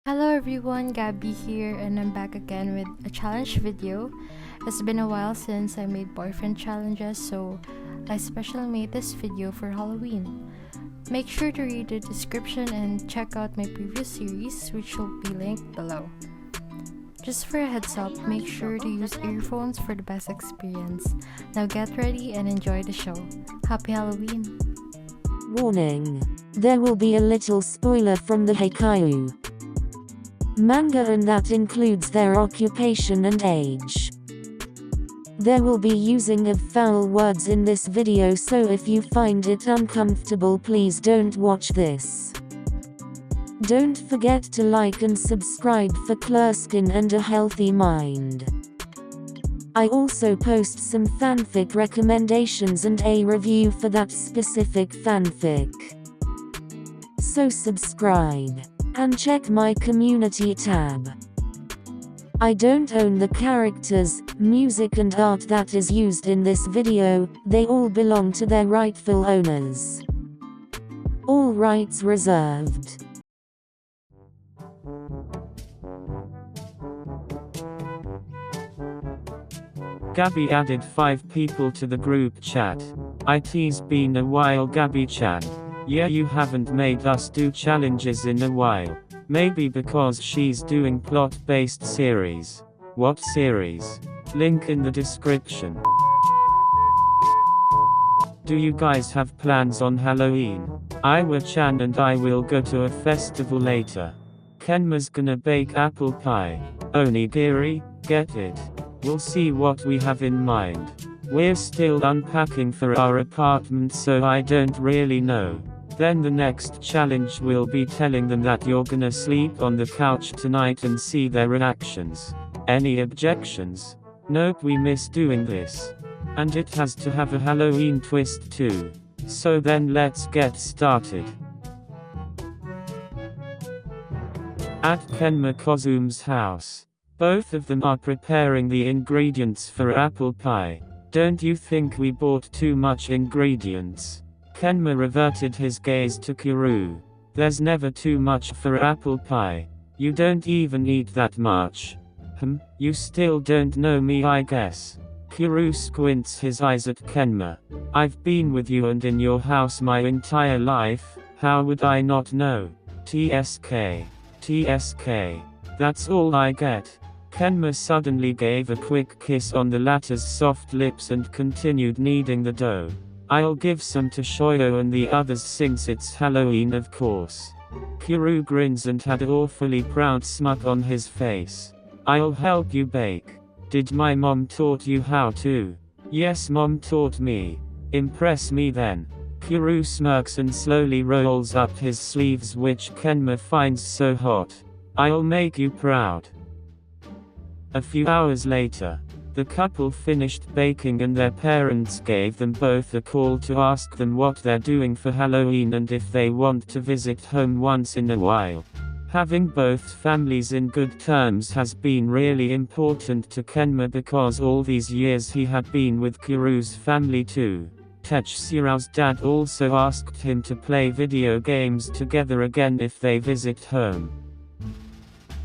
Hello everyone, Gabby here, and I'm back again with a challenge video. It's been a while since I made boyfriend challenges, so I specially made this video for Halloween. Make sure to read the description and check out my previous series, which will be linked below. Just for a heads up, make sure to use earphones for the best experience. Now get ready and enjoy the show. Happy Halloween! Warning. There will be a little spoiler from the Haikyuu manga, and that includes their occupation and age. There will be using of foul words in this video, so if you find it uncomfortable, please don't watch this. Don't forget to like and subscribe for clear skin and a healthy mind. I also post some fanfic recommendations and a review for that specific fanfic. So subscribe. And check my community tab. I don't own the characters, music and art that is used in this video, they all belong to their rightful owners. All rights reserved. Gabby added 5 people to the group chat. It's been a while, Gabby-chan. Yeah, you haven't made us do challenges in a while. Maybe because she's doing plot-based series. What series? Link in the description. Do you guys have plans on Halloween? Iwa-chan and I will go to a festival later. Kenma's gonna bake apple pie. Onigiri, get it? We'll see what we have in mind. We're still unpacking for our apartment, so I don't really know. Then the next challenge will be telling them that you're gonna sleep on the couch tonight and see their reactions. Any objections? Nope, we miss doing this. And it has to have a Halloween twist too. So then let's get started. At Kenma Kozume's house. Both of them are preparing the ingredients for apple pie. Don't you think we bought too much ingredients? Kenma reverted his gaze to Kuru. There's never too much for apple pie. You don't even eat that much. You still don't know me, I guess. Kuru squints his eyes at Kenma. I've been with you and in your house my entire life, how would I not know? TSK. TSK. That's all I get. Kenma suddenly gave a quick kiss on the latter's soft lips and continued kneading the dough. I'll give some to Shoyo and the others since it's Halloween, of course. Kuru grins and had an awfully proud smirk on his face. I'll help you bake. Did my mom taught you how to? Yes, mom taught me. Impress me then. Kuru smirks and slowly rolls up his sleeves, which Kenma finds so hot. I'll make you proud. A few hours later, the couple finished baking and their parents gave them both a call to ask them what they're doing for Halloween and if they want to visit home once in a while. Having both families in good terms has been really important to Kenma because all these years he had been with Kuru's family too. Tetsuro's dad also asked him to play video games together again if they visit home.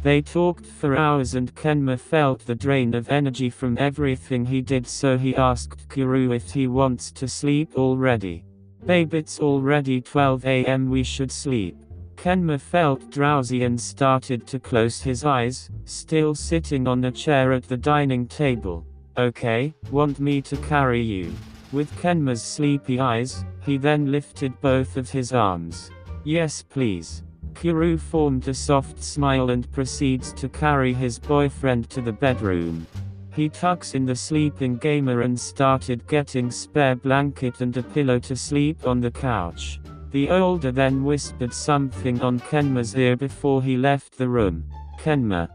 They talked for hours and Kenma felt the drain of energy from everything he did, so he asked Kuru if he wants to sleep already. Babe, it's already 12 AM, we should sleep. Kenma felt drowsy and started to close his eyes, still sitting on a chair at the dining table. Okay, want me to carry you? With Kenma's sleepy eyes, he then lifted both of his arms. Yes, please. Kuru formed a soft smile and proceeds to carry his boyfriend to the bedroom. He tucks in the sleeping gamer and started getting spare blanket and a pillow to sleep on the couch. The older then whispered something on Kenma's ear before he left the room. Kenma.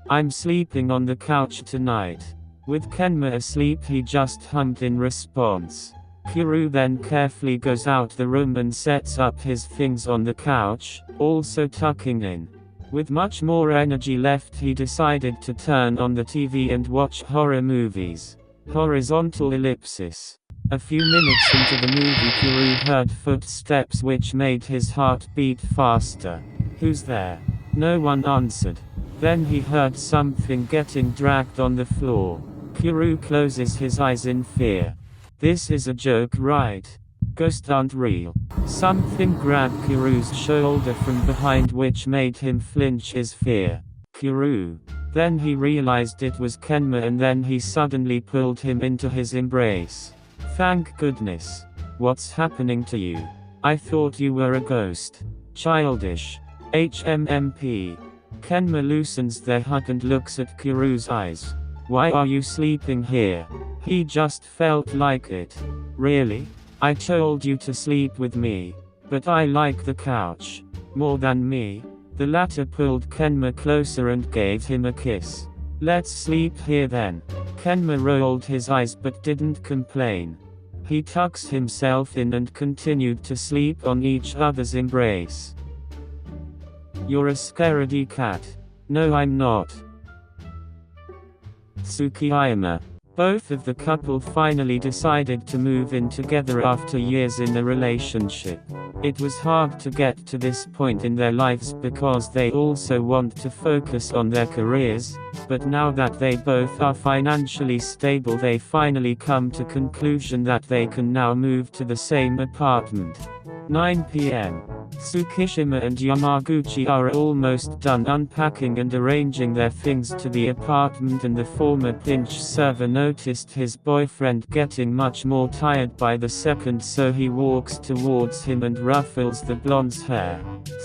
I'm sleeping on the couch tonight. With Kenma asleep, he just hummed in response. Kuru then carefully goes out the room and sets up his things on the couch, also tucking in. With much more energy left, he decided to turn on the TV and watch horror movies. Horizontal ellipsis. A few minutes into the movie, Kuru heard footsteps which made his heart beat faster. Who's there? No one answered. Then he heard something getting dragged on the floor. Kuru closes his eyes in fear. This is a joke, right? Ghosts aren't real. Something grabbed Kuru's shoulder from behind, which made him flinch his fear. Kuru. Then he realized it was Kenma, and then he suddenly pulled him into his embrace. Thank goodness. What's happening to you? I thought you were a ghost. Childish. HMMP. Kenma loosens their hug and looks at Kuru's eyes. Why are you sleeping here? He just felt like it. Really? I told you to sleep with me. But I like the couch. More than me. The latter pulled Kenma closer and gave him a kiss. Let's sleep here then. Kenma rolled his eyes but didn't complain. He tucks himself in and continued to sleep on each other's embrace. You're a scaredy cat. No, I'm not. Tsukiyama. Both of the couple finally decided to move in together after years in a relationship. It was hard to get to this point in their lives because they also want to focus on their careers, but now that they both are financially stable, they finally come to conclusion that they can now move to the same apartment. 9 p.m. Tsukishima and Yamaguchi are almost done unpacking and arranging their things to the apartment, and the former pinch server noticed his boyfriend getting much more tired by the second, so he walks towards him and ruffles the blonde's hair.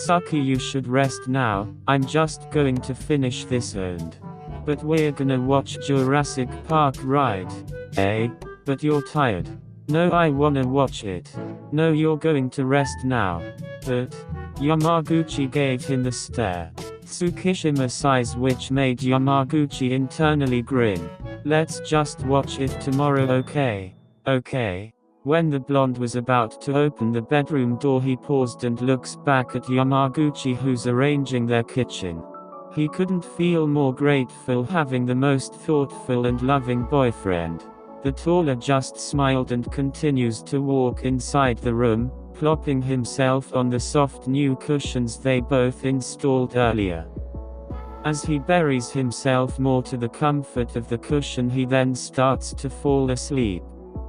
Suki, you should rest now, I'm just going to finish this and... But we're gonna watch Jurassic Park, right? Eh? But you're tired. No, I wanna watch it. No, you're going to rest now. But... Yamaguchi gave him the stare. Tsukishima sighs, which made Yamaguchi internally grin. Let's just watch it tomorrow, okay? Okay. When the blonde was about to open the bedroom door, he paused and looks back at Yamaguchi, who's arranging their kitchen. He couldn't feel more grateful, having the most thoughtful and loving boyfriend. The taller just smiled and continues to walk inside the room, plopping himself on the soft new cushions they both installed earlier. As he buries himself more to the comfort of the cushion, he then starts to fall asleep.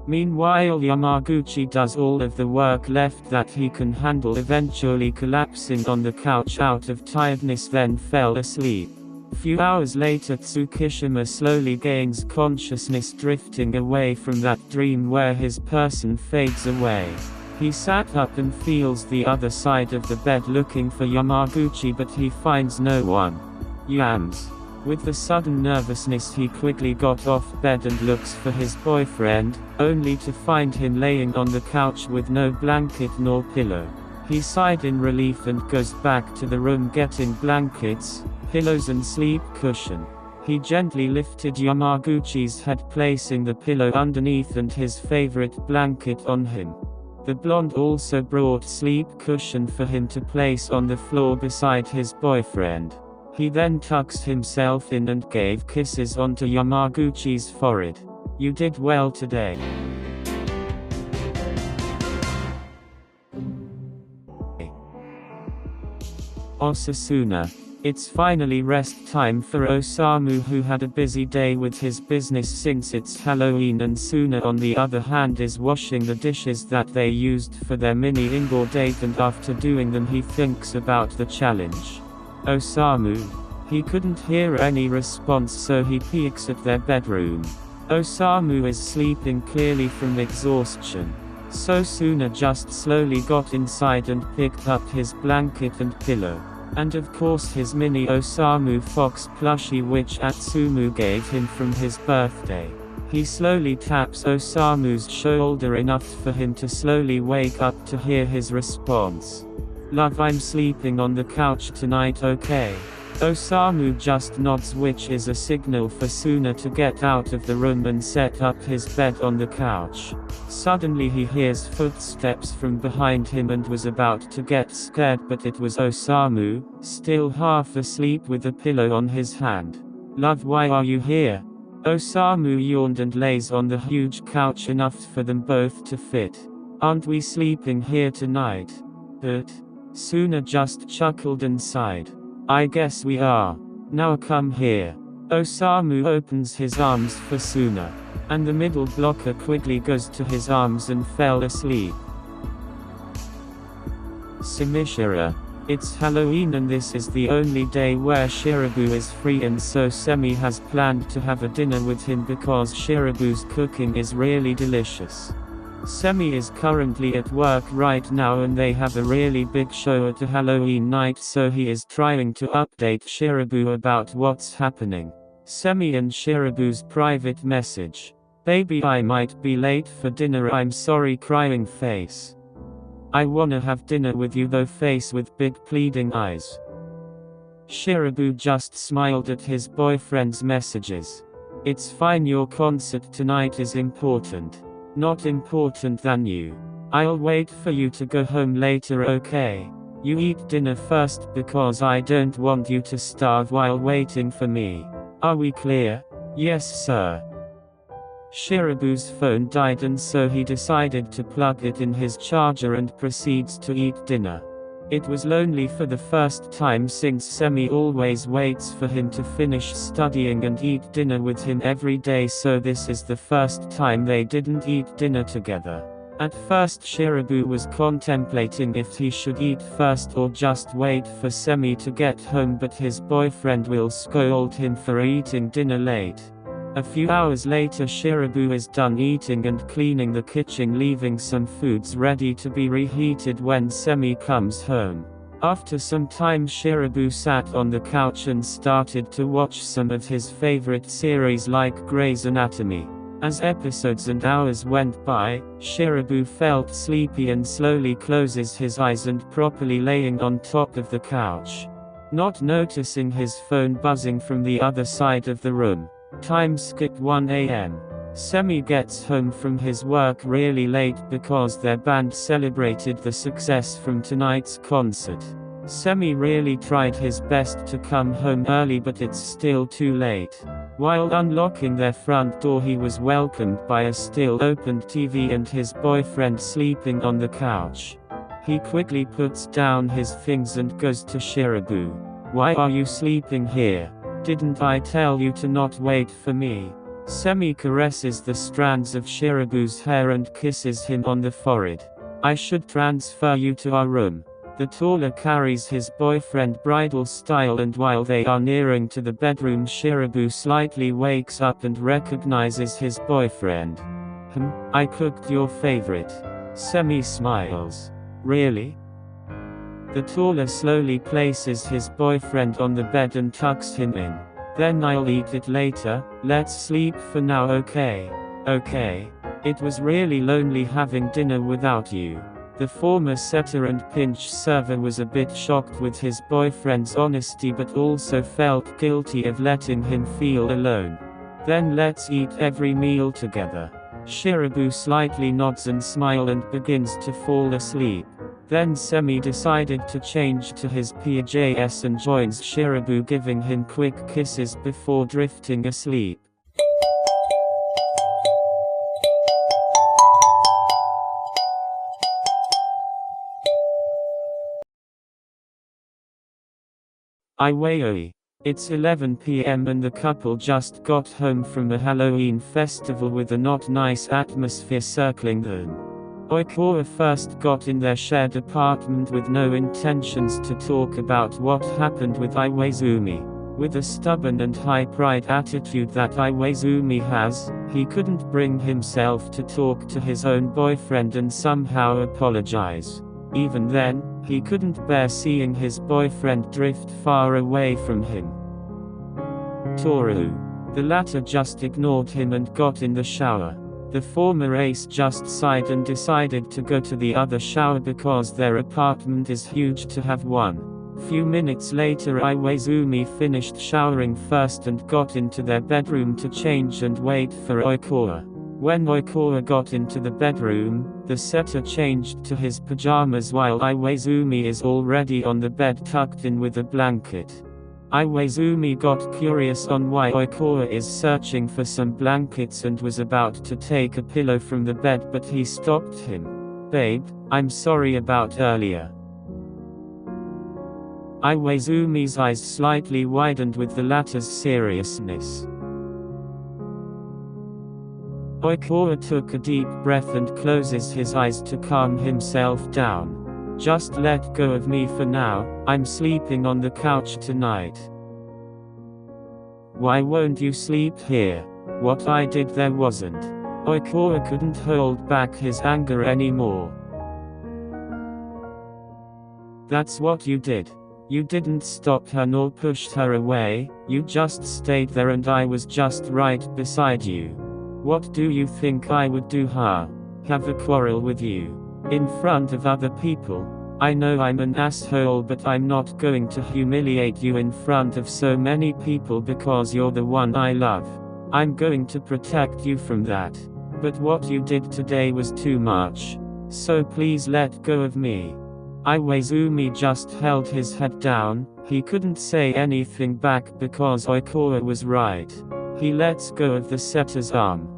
Meanwhile, Yamaguchi does all of the work left that he can handle, eventually collapsing on the couch out of tiredness, then fell asleep. Few hours later, Tsukishima slowly gains consciousness, drifting away from that dream where his person fades away. He sat up and feels the other side of the bed, looking for Yamaguchi, but he finds no one. Yams. With the sudden nervousness, he quickly got off bed and looks for his boyfriend, only to find him laying on the couch with no blanket nor pillow. He sighed in relief and goes back to the room, getting blankets, pillows and sleep cushion. He gently lifted Yamaguchi's head, placing the pillow underneath and his favorite blanket on him. The blonde also brought sleep cushion for him to place on the floor beside his boyfriend. He then tucks himself in and gave kisses onto Yamaguchi's forehead. You did well today. Osasuna. It's finally rest time for Osamu, who had a busy day with his business since it's Halloween, and Suna on the other hand is washing the dishes that they used for their mini indoor date, and after doing them he thinks about the challenge. Osamu. He couldn't hear any response, so he peeks at their bedroom. Osamu is sleeping, clearly from exhaustion. So Suna just slowly got inside and picked up his blanket and pillow. And of course his mini Osamu fox plushie, which Atsumu gave him from his birthday. He slowly taps Osamu's shoulder enough for him to slowly wake up to hear his response. Love, I'm sleeping on the couch tonight, okay? Osamu just nods, which is a signal for Suna to get out of the room and set up his bed on the couch. Suddenly he hears footsteps from behind him and was about to get scared, but it was Osamu, still half asleep with a pillow on his hand. Love, why are you here? Osamu yawned and lays on the huge couch, enough for them both to fit. Aren't we sleeping here tonight? But Suna just chuckled and sighed. I guess we are. Now come here. Osamu opens his arms for Suna. And the middle blocker quickly goes to his arms and fell asleep. Semishira. It's Halloween and this is the only day where Shirabu is free, and so Semi has planned to have a dinner with him because Shirabu's cooking is really delicious. Semi is currently at work right now and they have a really big show at a Halloween night, so he is trying to update Shirabu about what's happening. Semi and Shirabu's private message. Baby, I might be late for dinner, I'm sorry, crying face. I wanna have dinner with you though, face with big pleading eyes. Shirabu just smiled at his boyfriend's messages. It's fine, your concert tonight is important. Not important than you. I'll wait for you to go home later, okay? You eat dinner first because I don't want you to starve while waiting for me. Are we clear? Yes, sir. Shirabu's phone died and so he decided to plug it in his charger and proceeds to eat dinner. It was lonely for the first time since Semi always waits for him to finish studying and eat dinner with him every day, so this is the first time they didn't eat dinner together. At first Shirabu was contemplating if he should eat first or just wait for Semi to get home, but his boyfriend will scold him for eating dinner late. A few hours later Shirabu is done eating and cleaning the kitchen, leaving some foods ready to be reheated when Semi comes home. After some time Shirabu sat on the couch and started to watch some of his favorite series like Grey's Anatomy. As episodes and hours went by, Shirabu felt sleepy and slowly closes his eyes and properly laying on top of the couch. Not noticing his phone buzzing from the other side of the room. Time skip 1 a.m. Semi gets home from his work really late because their band celebrated the success from tonight's concert. Semi really tried his best to come home early, but it's still too late. While unlocking their front door he was welcomed by a still opened TV and his boyfriend sleeping on the couch. He quickly puts down his things and goes to Shirabu. Why are you sleeping here? Didn't I tell you to not wait for me? Semi caresses the strands of Shirabu's hair and kisses him on the forehead. I should transfer you to our room. The taller carries his boyfriend bridal style, and while they are nearing to the bedroom Shirabu slightly wakes up and recognizes his boyfriend. I cooked your favorite. Semi smiles. Really? The taller slowly places his boyfriend on the bed and tucks him in. Then I'll eat it later, let's sleep for now, okay? Okay. It was really lonely having dinner without you. The former setter and pinch server was a bit shocked with his boyfriend's honesty but also felt guilty of letting him feel alone. Then let's eat every meal together. Shirabu slightly nods and smiles and begins to fall asleep. Then Semi decided to change to his PJs and joins Shirabu, giving him quick kisses before drifting asleep. Iwaoi. It's 11 p.m. and the couple just got home from a Halloween festival with a not nice atmosphere circling them. Oikawa first got in their shared apartment with no intentions to talk about what happened with Iwaizumi. With a stubborn and high-pride attitude that Iwaizumi has, he couldn't bring himself to talk to his own boyfriend and somehow apologize. Even then, he couldn't bear seeing his boyfriend drift far away from him. Toru. The latter just ignored him and got in the shower. The former ace just sighed and decided to go to the other shower because their apartment is huge to have one. Few minutes later Iwaizumi finished showering first and got into their bedroom to change and wait for Oikawa. When Oikawa got into the bedroom, the setter changed to his pajamas while Iwaizumi is already on the bed tucked in with a blanket. Iwaizumi got curious on why Oikawa is searching for some blankets and was about to take a pillow from the bed, but he stopped him. Babe, I'm sorry about earlier. Iwaizumi's eyes slightly widened with the latter's seriousness. Oikora took a deep breath and closes his eyes to calm himself down. Just let go of me for now, I'm sleeping on the couch tonight. Why won't you sleep here? What I did there wasn't. Oikora couldn't hold back his anger anymore. That's what you did. You didn't stop her nor pushed her away, you just stayed there and I was just right beside you. What do you think I would do, huh? Have a quarrel with you? In front of other people? I know I'm an asshole, but I'm not going to humiliate you in front of so many people because you're the one I love. I'm going to protect you from that. But what you did today was too much. So please let go of me. Iwaizumi just held his head down. He couldn't say anything back because Oikora was right. He lets go of the setter's arm.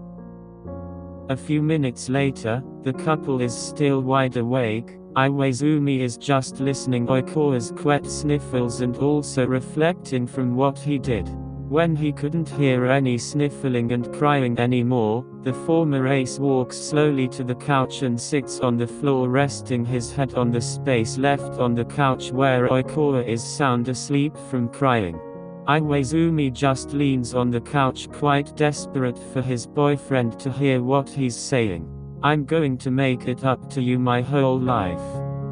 A few minutes later, the couple is still wide awake. Iwaizumi is just listening Oikora's quiet sniffles and also reflecting from what he did. When he couldn't hear any sniffling and crying anymore, the former ace walks slowly to the couch and sits on the floor, resting his head on the space left on the couch where Oikora is sound asleep from crying. Iwaizumi just leans on the couch, quite desperate for his boyfriend to hear what he's saying. I'm going to make it up to you my whole life.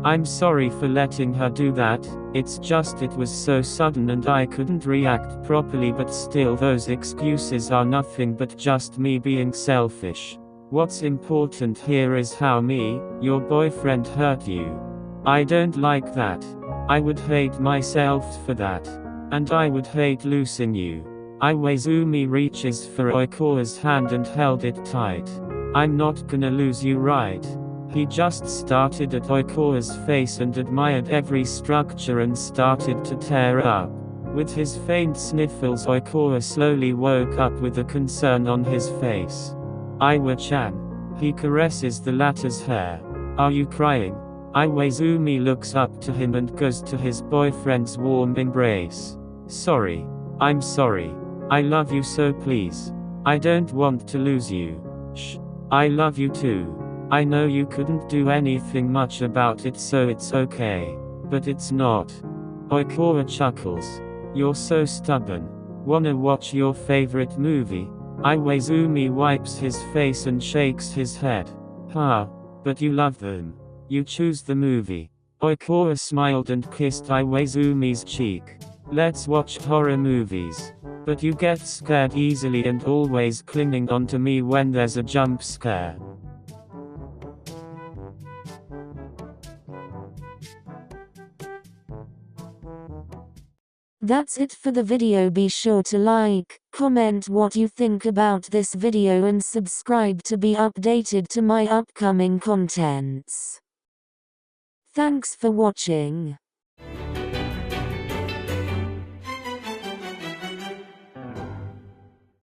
I'm sorry for letting her do that, it's just it was so sudden and I couldn't react properly, but still those excuses are nothing but just me being selfish. What's important here is how me, your boyfriend, hurt you. I don't like that. I would hate myself for that. And I would hate losing you. Iwaizumi reaches for Oikora's hand and held it tight. I'm not gonna lose you, right? He just started at Oikora's face and admired every structure and started to tear up. With his faint sniffles, Oikora slowly woke up with a concern on his face. Iwa-chan. He caresses the latter's hair. Are you crying? Iwaizumi looks up to him and goes to his boyfriend's warm embrace. Sorry. I'm sorry. I love you so, please. I don't want to lose you. Shh. I love you too. I know you couldn't do anything much about it, so it's okay. But it's not. Oikora chuckles. You're so stubborn. Wanna watch your favorite movie? Iwaizumi wipes his face and shakes his head. Huh. But you love them. You choose the movie. Oikora smiled and kissed Iwaizumi's cheek. Let's watch horror movies. But you get scared easily and always clinging onto me when there's a jump scare. That's it for the video. Be sure to like, comment what you think about this video and subscribe to be updated to my upcoming contents. Thanks for watching.